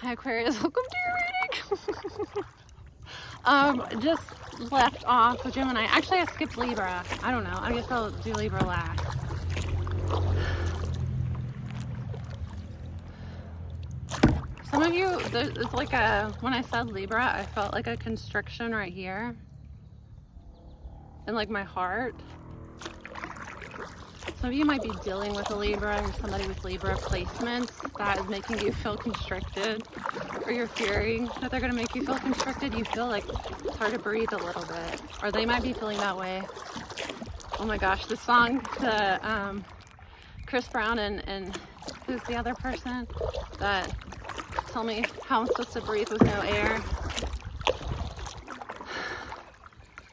Hi Aquarius, welcome to your reading. Just left off with Gemini. Actually, I skipped Libra. I don't know. I guess I'll do Libra last. Some of you, it's like when I said Libra, I felt like a constriction right here. And like my heart. Some of you might be dealing with a Libra and somebody with Libra placements that is making you feel constricted, or you're fearing that they're going to make you feel constricted. You feel like it's hard to breathe a little bit, or they might be feeling that way. Oh my gosh, the song, the Chris Brown and who's the other person that tell me how I'm supposed to breathe with no air.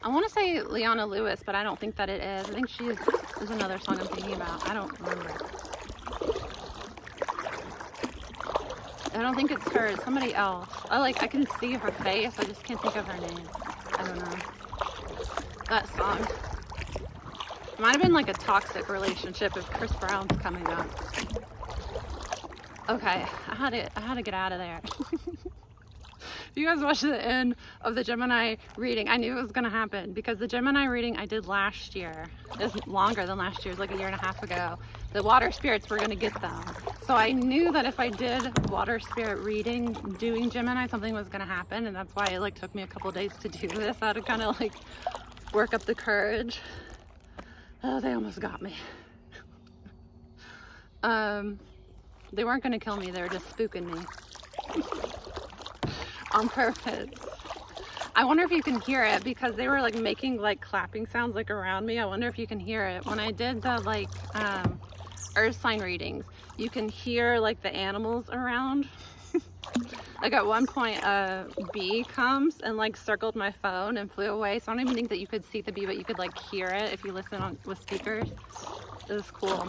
I want to say Leona Lewis, but I don't think that it is. I think there's another song I'm thinking about. I don't remember. I don't think it's her. It's somebody else. I can see her face. I just can't think of her name. I don't know. That song. It might have been like a toxic relationship if Chris Brown's coming up. Okay, I had to get out of there. If you guys watched the end of the Gemini reading, I knew it was going to happen because the Gemini reading I did last year is longer than last year. It was like a year and a half ago. The water spirits were going to get them. So I knew that if I did water spirit reading doing Gemini, something was going to happen. And that's why it like took me a couple days to do this. I had to kind of like work up the courage. Oh, they almost got me. They weren't going to kill me. They were just spooking me. On purpose. I wonder if you can hear it because they were like making like clapping sounds like around me. I wonder if you can hear it. When I did the like earth sign readings, you can hear like the animals around. Like at one point a bee comes and like circled my phone and flew away. So I don't even think that you could see the bee, but you could like hear it if you listen with speakers. It was cool.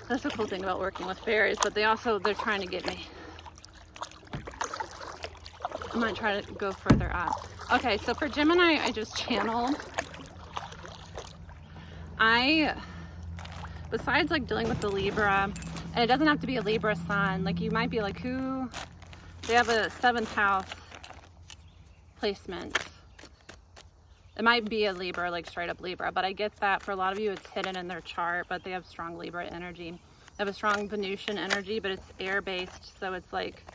That's the cool thing about working with fairies, but they're trying to get me. I might try to go further up. Okay, so for Gemini, I just channeled. Besides like dealing with the Libra, and it doesn't have to be a Libra sun, like you might be like, they have a 7th house placement. It might be a Libra, like straight up Libra, but I get that for a lot of you, it's hidden in their chart, but they have strong Libra energy. They have a strong Venusian energy, but it's air-based, so it's like,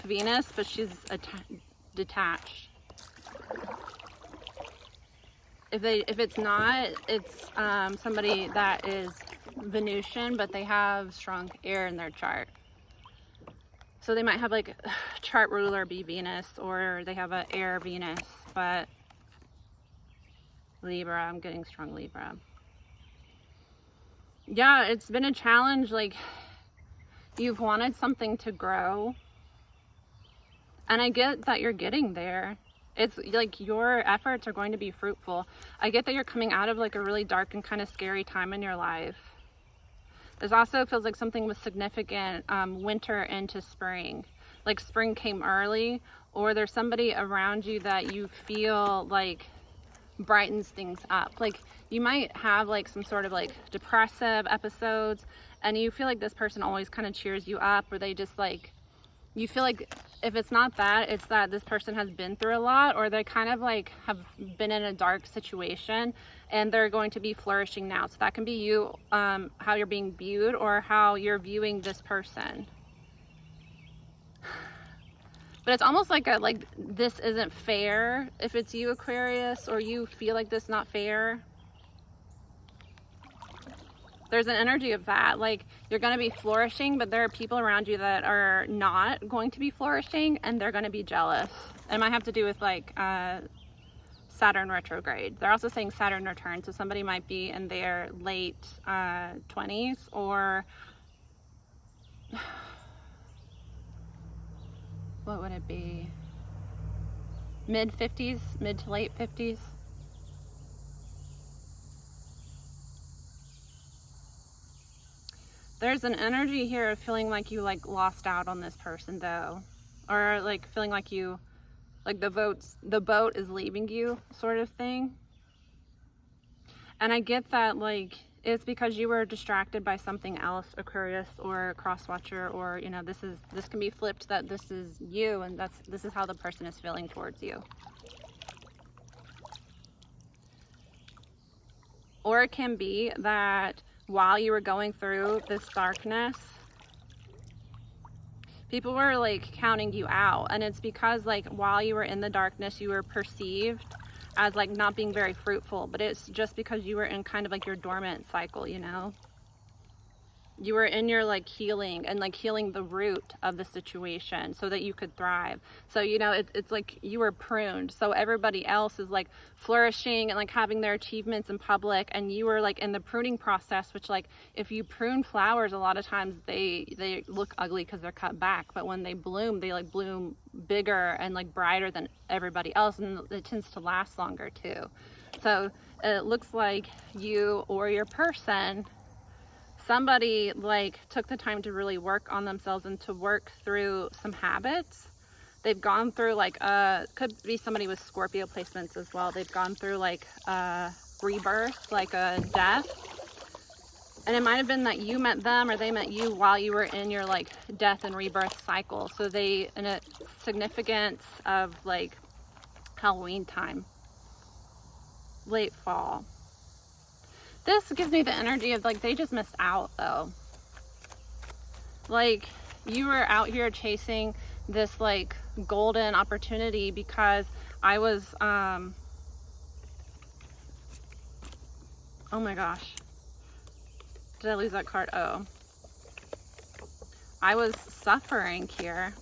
Venus, but she's detached. If it's not, it's somebody that is Venusian, but they have strong air in their chart. So they might have like chart ruler be Venus, or they have an air Venus, but Libra, I'm getting strong Libra. Yeah, it's been a challenge. Like, you've wanted something to grow, and I get that you're getting there. It's like your efforts are going to be fruitful. I get that you're coming out of like a really dark and kind of scary time in your life. This also feels like something was significant winter into spring. Like spring came early, or there's somebody around you that you feel like brightens things up. Like you might have like some sort of like depressive episodes, and you feel like this person always kind of cheers you up, or they just like, you feel like if it's not that, it's that this person has been through a lot, or they kind of like have been in a dark situation and they're going to be flourishing now. So that can be you, how you're being viewed, or how you're viewing this person. But it's almost like this isn't fair. If it's you, Aquarius, or you feel like this is not fair, there's an energy of that. Like you're going to be flourishing, but there are people around you that are not going to be flourishing, and they're going to be jealous. It might have to do with like Saturn retrograde. They're also saying Saturn return, so somebody might be in their late 20s, or what would it be? Mid 50s, mid to late 50s. There's an energy here of feeling like you like lost out on this person though, or like feeling like you, like the boat is leaving you sort of thing. And I get that like it's because you were distracted by something else, Aquarius or cross-watcher, or you know, this can be flipped, that this is you and this is how the person is feeling towards you. Or it can be that while you were going through this darkness, people were like counting you out, and it's because like while you were in the darkness you were perceived as like not being very fruitful, but it's just because you were in kind of like your dormant cycle, you know? You were in your like healing and like healing the root of the situation so that you could thrive. So, you know, it's like you were pruned. So everybody else is like flourishing and like having their achievements in public, and you were like in the pruning process, which like if you prune flowers, a lot of times they look ugly because they're cut back, but when they bloom, they like bloom bigger and like brighter than everybody else, and it tends to last longer too. So it looks like you or your person, somebody like took the time to really work on themselves and to work through some habits. They've gone through like could be somebody with Scorpio placements as well. They've gone through like a rebirth, like a death. And it might have been that you met them or they met you while you were in your like death and rebirth cycle. So they, in a significance of like Halloween time, late fall. This gives me the energy of like they just missed out though. Like you were out here chasing this like golden opportunity because I was oh my gosh, did I lose that card? Oh, I was suffering here.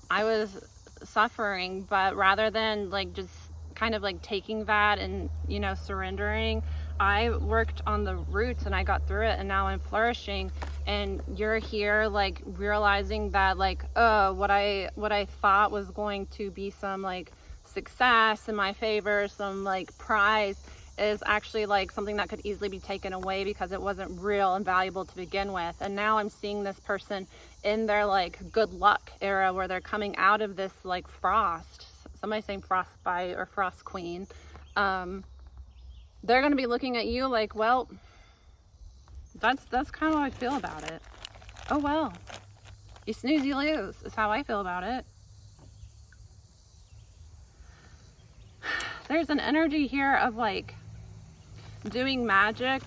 I was suffering, but rather than like just kind of like taking that and, you know, surrendering, I worked on the roots and I got through it, and now I'm flourishing. And you're here like realizing that like, oh, what I thought was going to be some like success in my favor, some like prize, is actually like something that could easily be taken away because it wasn't real and valuable to begin with. And now I'm seeing this person in their like good luck era where they're coming out of this like frost. Somebody saying frostbite or frost queen. They're going to be looking at you like, well, that's kind of how I feel about it. Oh, well, you snooze, you lose is how I feel about it. There's an energy here of like doing magic.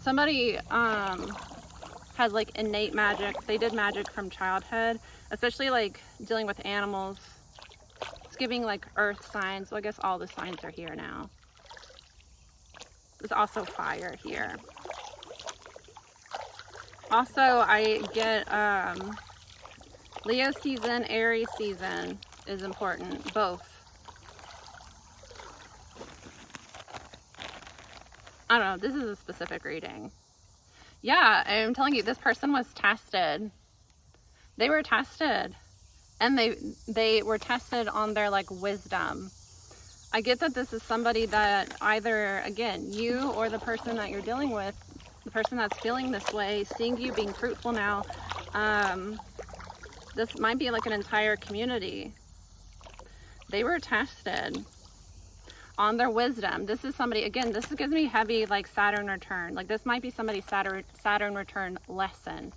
Somebody has like innate magic. They did magic from childhood, especially like dealing with animals. It's giving like earth signs. Well, I guess all the signs are here now. There's also fire here. Also, I get Leo season, Aries season is important, both. I don't know, this is a specific reading. Yeah, I'm telling you, this person was tested. They were tested. And they were tested on their like wisdom. I get that this is somebody that either, again, you or the person that you're dealing with, the person that's feeling this way, seeing you being fruitful now, this might be like an entire community. They were tested on their wisdom. This is somebody, again, this gives me heavy like Saturn return. Like this might be somebody's Saturn return lesson.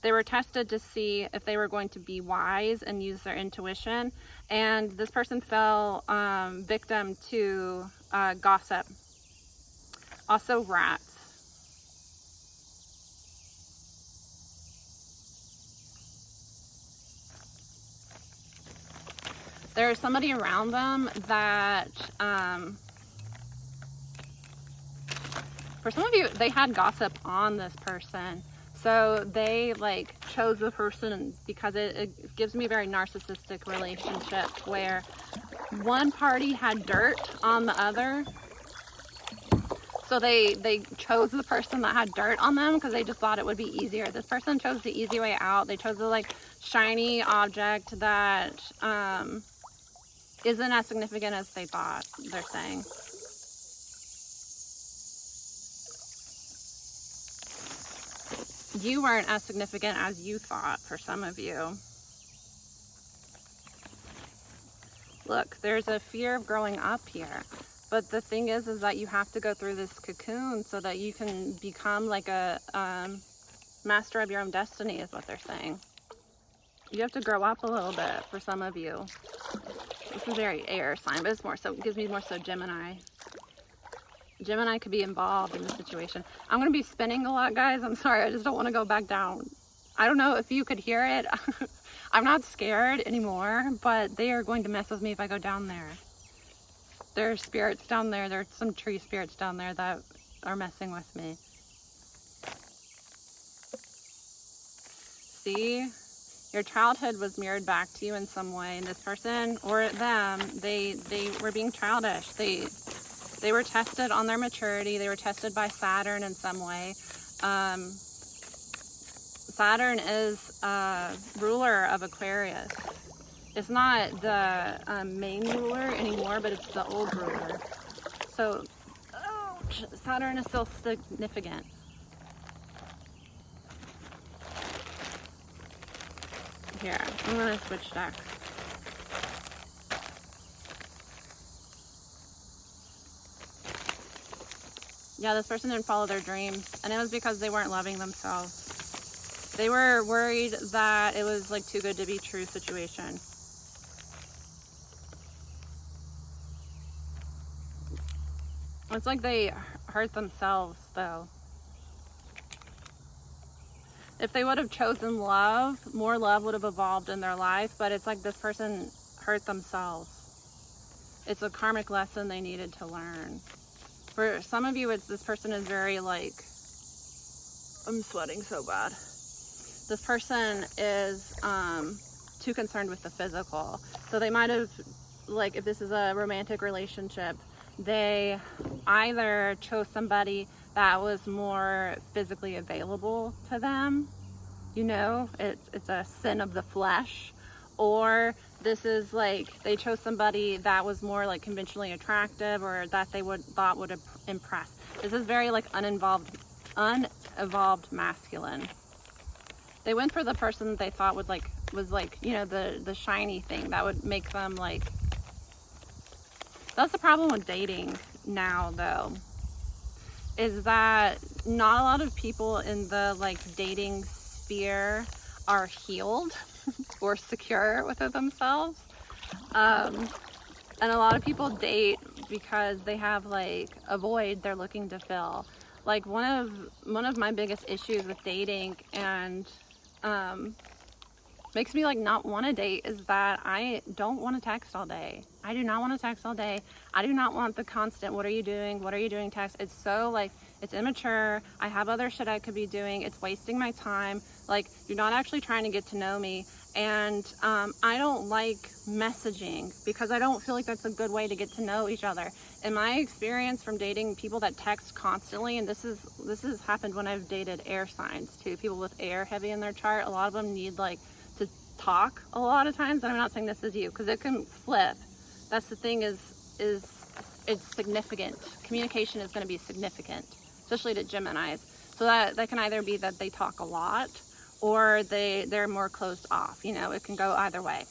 They were tested to see if they were going to be wise and use their intuition. And this person fell victim to gossip. Also rats. There's somebody around them that, for some of you, they had gossip on this person. So they like chose the person because it gives me a very narcissistic relationship where one party had dirt on the other. So they chose the person that had dirt on them because they just thought it would be easier. This person chose the easy way out. They chose the like shiny object that isn't as significant as they thought, they're saying. You weren't as significant as you thought for some of you. Look, there's a fear of growing up here. But the thing is that you have to go through this cocoon so that you can become like a master of your own destiny, is what they're saying. You have to grow up a little bit for some of you. This is very air sign, but it's more so, it gives me more so Gemini. Gemini could be involved in the situation. I'm going to be spinning a lot, guys. I'm sorry. I just don't want to go back down. I don't know if you could hear it. I'm not scared anymore, but they are going to mess with me if I go down there. There are spirits down there. There are some tree spirits down there that are messing with me. See? Your childhood was mirrored back to you in some way. And this person or them, they were being childish. They were tested on their maturity. They were tested by Saturn in some way. Saturn is ruler of Aquarius. It's not the main ruler anymore, but it's the old ruler. So, Saturn is still significant. Here, I'm going to switch decks. Yeah, this person didn't follow their dreams, and it was because they weren't loving themselves. They were worried that it was like too good to be true situation. It's like they hurt themselves, though. If they would have chosen love, more love would have evolved in their life, but it's like this person hurt themselves. It's a karmic lesson they needed to learn. For some of you, it's this person is very like, I'm sweating so bad. This person is too concerned with the physical. So they might have, like if this is a romantic relationship, they either chose somebody that was more physically available to them, you know, it's a sin of the flesh, or this is like they chose somebody that was more like conventionally attractive or that they thought would impress. This is very like unevolved masculine. They went for the person that they thought was like, you know, the shiny thing that would make them like. That's the problem with dating now, though, is that not a lot of people in the like dating sphere are healed or secure within themselves. And a lot of people date because they have like a void they're looking to fill. Like one of my biggest issues with dating and makes me like not want to date is that I don't want to text all day. I do not want to text all day. I do not want the constant, what are you doing? What are you doing text? It's so like, it's immature. I have other shit I could be doing. It's wasting my time. Like, you're not actually trying to get to know me. And I don't like messaging because I don't feel like that's a good way to get to know each other. In my experience from dating people that text constantly, and this has happened when I've dated air signs too, people with air heavy in their chart, a lot of them need like to talk a lot of times. And I'm not saying this is you, because it can flip. That's the thing is it's significant. Communication is going to be significant, especially to Geminis. So that can either be that they talk a lot or they're more closed off. You know, it can go either way.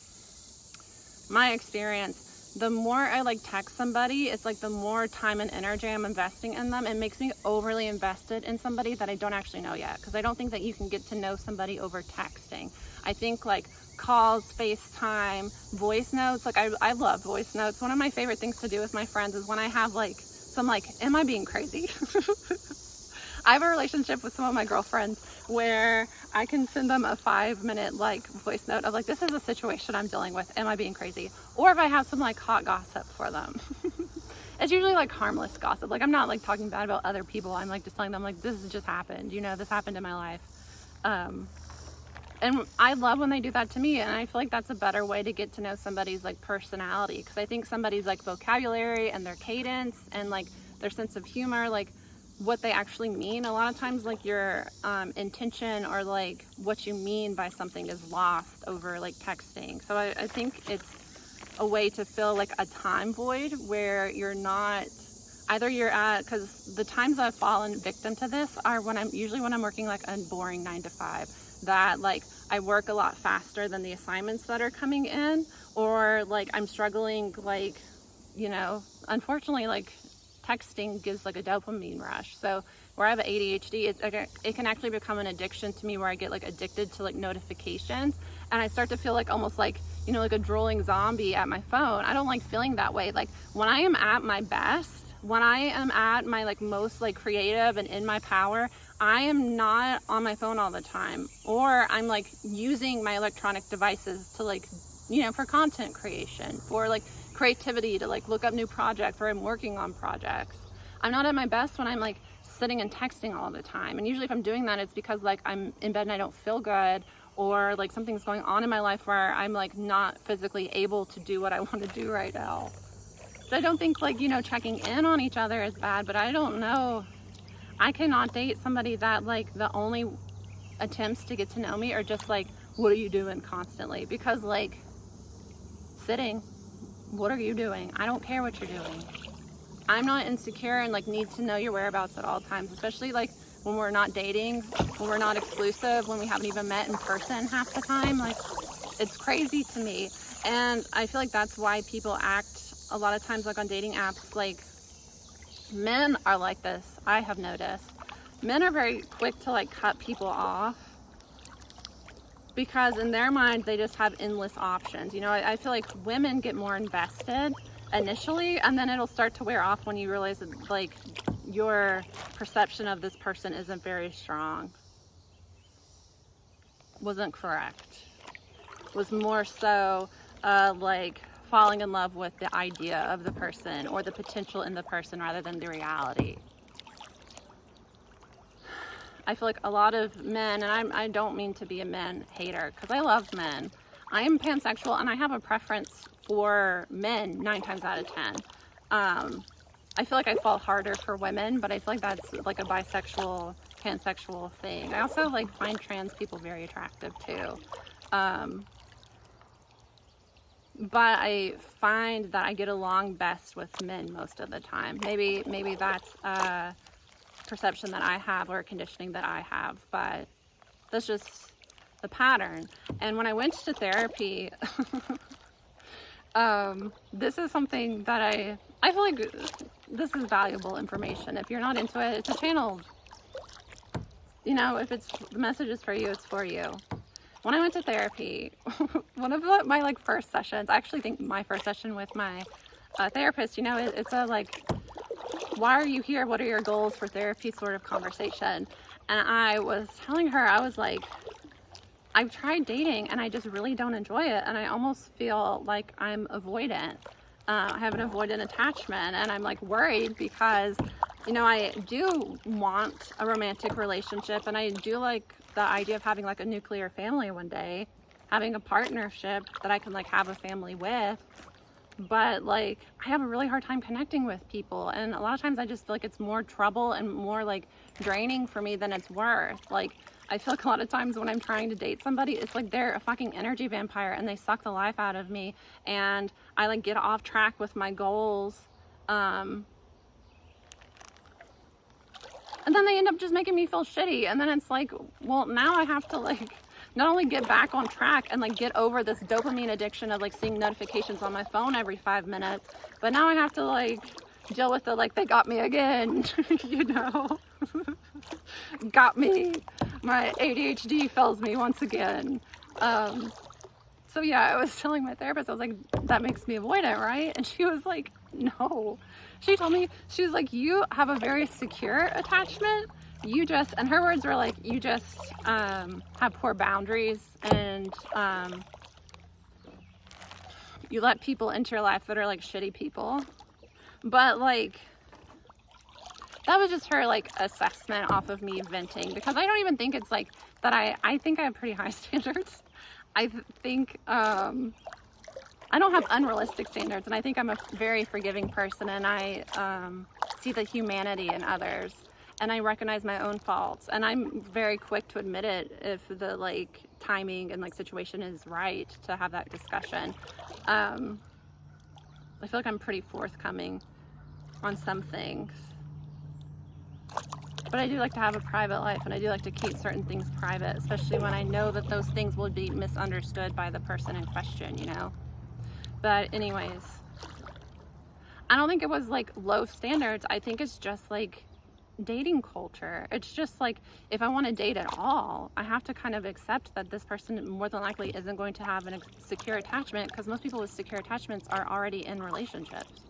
My experience, the more I like text somebody, it's like the more time and energy I'm investing in them. It makes me overly invested in somebody that I don't actually know yet, because I don't think that you can get to know somebody over texting. I think like calls, FaceTime, voice notes, like I love voice notes. One of my favorite things to do with my friends is when I have like some like, am I being crazy? I have a relationship with some of my girlfriends where I can send them a 5-minute like voice note of like, this is a situation I'm dealing with. Am I being crazy? Or if I have some like hot gossip for them. It's usually like harmless gossip. Like I'm not like talking bad about other people. I'm like just telling them like, this has just happened. You know, this happened in my life. And I love when they do that to me. And I feel like that's a better way to get to know somebody's like personality. Because I think somebody's like vocabulary and their cadence and like their sense of humor, like what they actually mean. A lot of times like your intention or like what you mean by something is lost over like texting. So I think it's a way to fill like a time void where you're not, either you're at, because the times I've fallen victim to this are when I'm working like a boring 9-to-5, that like I work a lot faster than the assignments that are coming in, or like I'm struggling like you know, unfortunately, like texting gives like a dopamine rush. So where I have ADHD, it can actually become an addiction to me, where I get like addicted to like notifications, and I start to feel like almost like, you know, like a drooling zombie at my phone. I don't like feeling that way. Like when I am at my best, when I am at my like most like creative and in my power, I am not on my phone all the time, or I'm like using my electronic devices to like, you know, for content creation, for like creativity, to like look up new projects, or I'm working on projects. I'm not at my best when I'm like sitting and texting all the time. And usually if I'm doing that, it's because like I'm in bed and I don't feel good, or like something's going on in my life where I'm like not physically able to do what I want to do right now. So I don't think like, you know, checking in on each other is bad, but I don't know. I cannot date somebody that like the only attempts to get to know me are just like, what are you doing constantly? Because like sitting, what are you doing? I don't care what you're doing. I'm not insecure and like need to know your whereabouts at all times, especially like when we're not dating, when we're not exclusive, when we haven't even met in person half the time. Like, it's crazy to me. And I feel like that's why people act a lot of times like on dating apps, like men are like this. I have noticed men are very quick to like cut people off, because in their mind they just have endless options. You know, I feel like women get more invested initially, and then it'll start to wear off when you realize that like your perception of this person isn't very strong, wasn't correct, was more so like falling in love with the idea of the person or the potential in the person rather than the reality. I feel like a lot of men, and I don't mean to be a men hater, because I love men. I am pansexual and I have a preference for men 9 times out of 10. I feel like I fall harder for women, but I feel like that's like a bisexual, pansexual thing. I also like find trans people very attractive too. But I find that I get along best with men most of the time. Maybe that's a perception that I have, or a conditioning that I have, but that's just the pattern. And when I went to therapy, this is something that I feel like this is valuable information. If you're not into it, it's a channel. You know, if the message is for you, it's for you. When I went to therapy, one of my like first sessions, I actually think my first session with my therapist, you know, it's a like, why are you here? What are your goals for therapy sort of conversation. And I was telling her, I was like, I've tried dating and I just really don't enjoy it. And I almost feel like I'm avoidant. I have an avoidant attachment, and I'm like worried because, you know, I do want a romantic relationship, and I do like the idea of having like a nuclear family one day, having a partnership that I can like have a family with. But like, I have a really hard time connecting with people, and a lot of times I just feel like it's more trouble and more like draining for me than it's worth. Like, I feel like a lot of times when I'm trying to date somebody, it's like they're a fucking energy vampire and they suck the life out of me, and I like get off track with my goals, and then they end up just making me feel shitty. And then it's like, well, now I have to like not only get back on track and like get over this dopamine addiction of like seeing notifications on my phone every 5 minutes, but now I have to like deal with the like, they got me again. You know. Got me. My ADHD fails me once again. So yeah, I was telling my therapist, I was like, that makes me avoidant, right? And she was like, no. She told me, she was like, you have a very secure attachment. You just, and her words were like, you just have poor boundaries, and you let people into your life that are like shitty people. But like, that was just her like assessment off of me venting, because I don't even think it's like that. I think I have pretty high standards. I think I don't have unrealistic standards, and I think I'm a very forgiving person, and I see the humanity in others, and I recognize my own faults, and I'm very quick to admit it if the like timing and like situation is right to have that discussion. I feel like I'm pretty forthcoming on some things. But I do like to have a private life, and I do like to keep certain things private, especially when I know that those things will be misunderstood by the person in question, you know? But anyways, I don't think it was like low standards. I think it's just like dating culture. It's just like, if I want to date at all, I have to kind of accept that this person more than likely isn't going to have a secure attachment, because most people with secure attachments are already in relationships,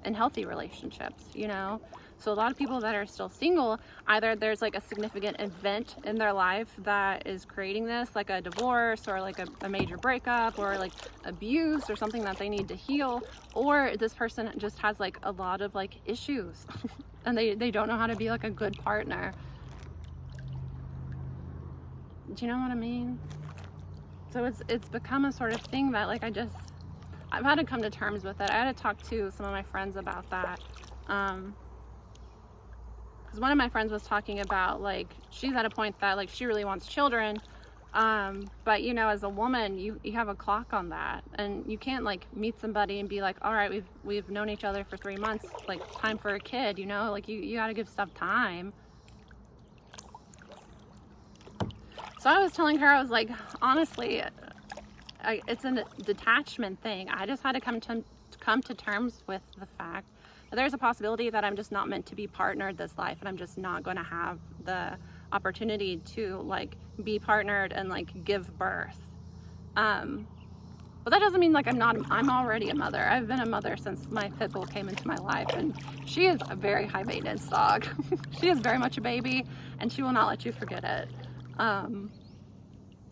in healthy relationships, you know? So a lot of people that are still single, either there's like a significant event in their life that is creating this, like a divorce or like a major breakup or like abuse or something that they need to heal, or this person just has like a lot of like issues and they don't know how to be like a good partner. Do you know what I mean? So it's become a sort of thing that like I've had to come to terms with it. I had to talk to some of my friends about that. Because one of my friends was talking about, like, she's at a point that like she really wants children, but you know, as a woman, you have a clock on that, and you can't like meet somebody and be like, all right, we've known each other for 3 months, like time for a kid, you know? Like you got to give stuff time. So I was telling her, I was like, honestly, it's a detachment thing. I just had to come to terms with the fact that there's a possibility that I'm just not meant to be partnered this life, and I'm just not going to have the opportunity to like be partnered and like give birth. But that doesn't mean like I'm already a mother. I've been a mother since my pit bull came into my life, and she is a very high maintenance dog. She is very much a baby, and she will not let you forget it.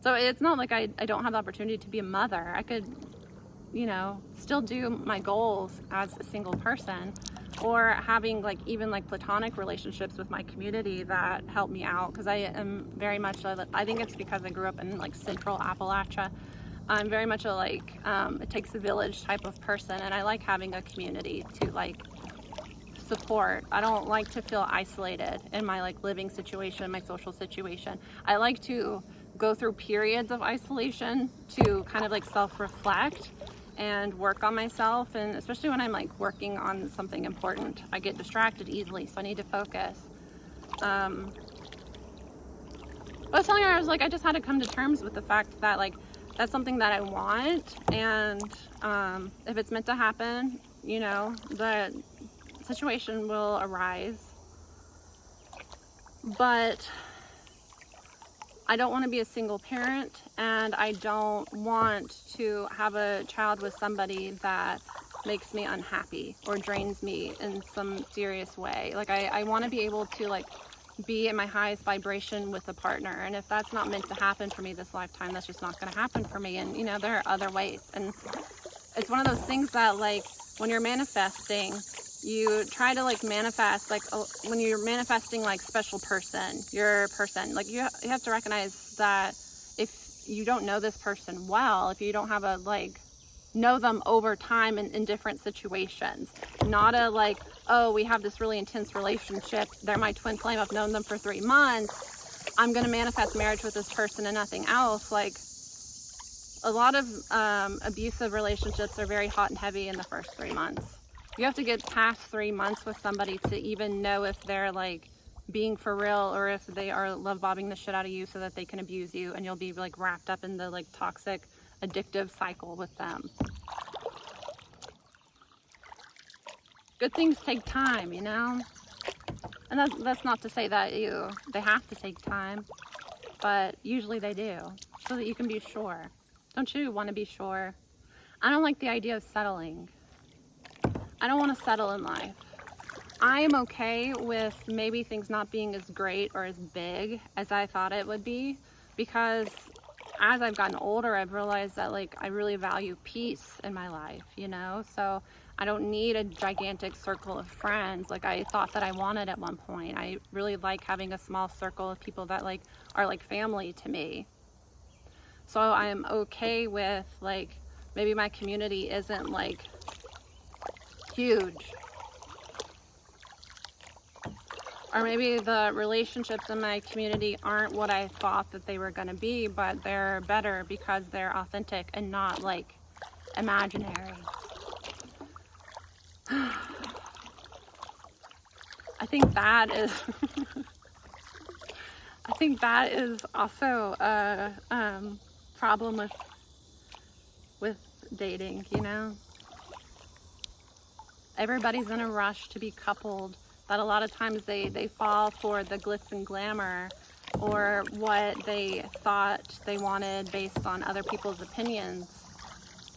So it's not like I don't have the opportunity to be a mother. I could, you know, still do my goals as a single person, or having like even like platonic relationships with my community that help me out, because I am very much I think it's because I grew up in like central Appalachia. I'm very much a like it takes a village type of person, and I like having a community to like support. I don't like to feel isolated in my like living situation, my social situation. I like to go through periods of isolation to kind of like self-reflect and work on myself, and especially when I'm like working on something important, I get distracted easily, so I need to focus. I was telling her, I was like, I just had to come to terms with the fact that like that's something that I want, and if it's meant to happen, you know, the situation will arise. But I don't want to be a single parent, and I don't want to have a child with somebody that makes me unhappy or drains me in some serious way. Like I want to be able to like be in my highest vibration with a partner, and if that's not meant to happen for me this lifetime, that's just not going to happen for me. And you know, there are other ways, and it's one of those things that like when you're manifesting, you try to like manifest like when you're manifesting like special person, your person, like you have to recognize that if you don't know this person well, if you don't have a like know them over time in different situations, not a like, oh, we have this really intense relationship, they're my twin flame, I've known them for 3 months, I'm going to manifest marriage with this person and nothing else. Like a lot of abusive relationships are very hot and heavy in the first 3 months. You have to get past 3 months with somebody to even know if they're like being for real, or if they are love bombing the shit out of you so that they can abuse you, and you'll be like wrapped up in the like toxic addictive cycle with them. Good things take time, you know? And that's not to say that they have to take time, but usually they do, so that you can be sure. Don't you want to be sure? I don't like the idea of settling. I don't want to settle in life. I am okay with maybe things not being as great or as big as I thought it would be, because as I've gotten older, I've realized that like I really value peace in my life, you know? So I don't need a gigantic circle of friends like I thought that I wanted at one point. I really like having a small circle of people that like are like family to me. So I'm okay with like maybe my community isn't like huge, or maybe the relationships in my community aren't what I thought that they were going to be, but they're better because they're authentic and not like imaginary. I think that is I think that is also a problem with dating, you know? everybody's in a rush to be coupled, that a lot of times they fall for the glitz and glamour, or what they thought they wanted based on other people's opinions,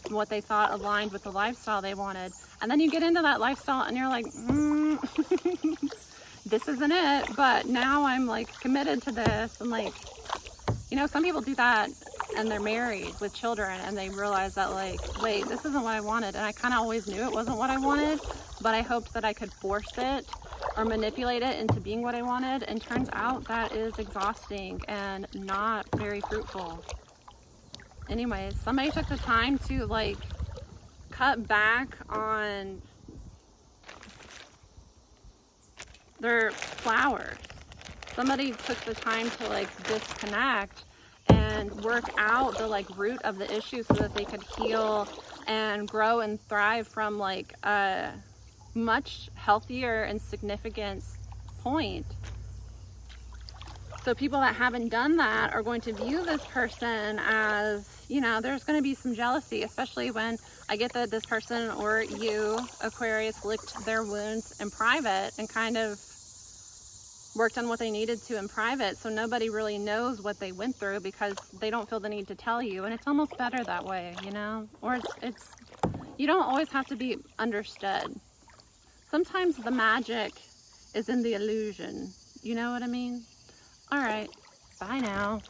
what they thought aligned with the lifestyle they wanted. And then you get into that lifestyle and you're like, this isn't it, but now I'm like committed to this. And like, you know, some people do that and they're married with children and they realize that like, wait, this isn't what I wanted. And I kind of always knew it wasn't what I wanted, but I hoped that I could force it or manipulate it into being what I wanted. And turns out that is exhausting and not very fruitful. Anyways, somebody took the time to like cut back on their flowers. Somebody took the time to like disconnect and work out the like root of the issue so that they could heal and grow and thrive from like a much healthier and significant point. So people that haven't done that are going to view this person as, you know, there's going to be some jealousy, especially when I get that this person or you, Aquarius, licked their wounds in private and kind of worked on what they needed to in private. So nobody really knows what they went through because they don't feel the need to tell you. And it's almost better that way, you know, or it's you don't always have to be understood. Sometimes the magic is in the illusion. You know what I mean? All right. Bye now.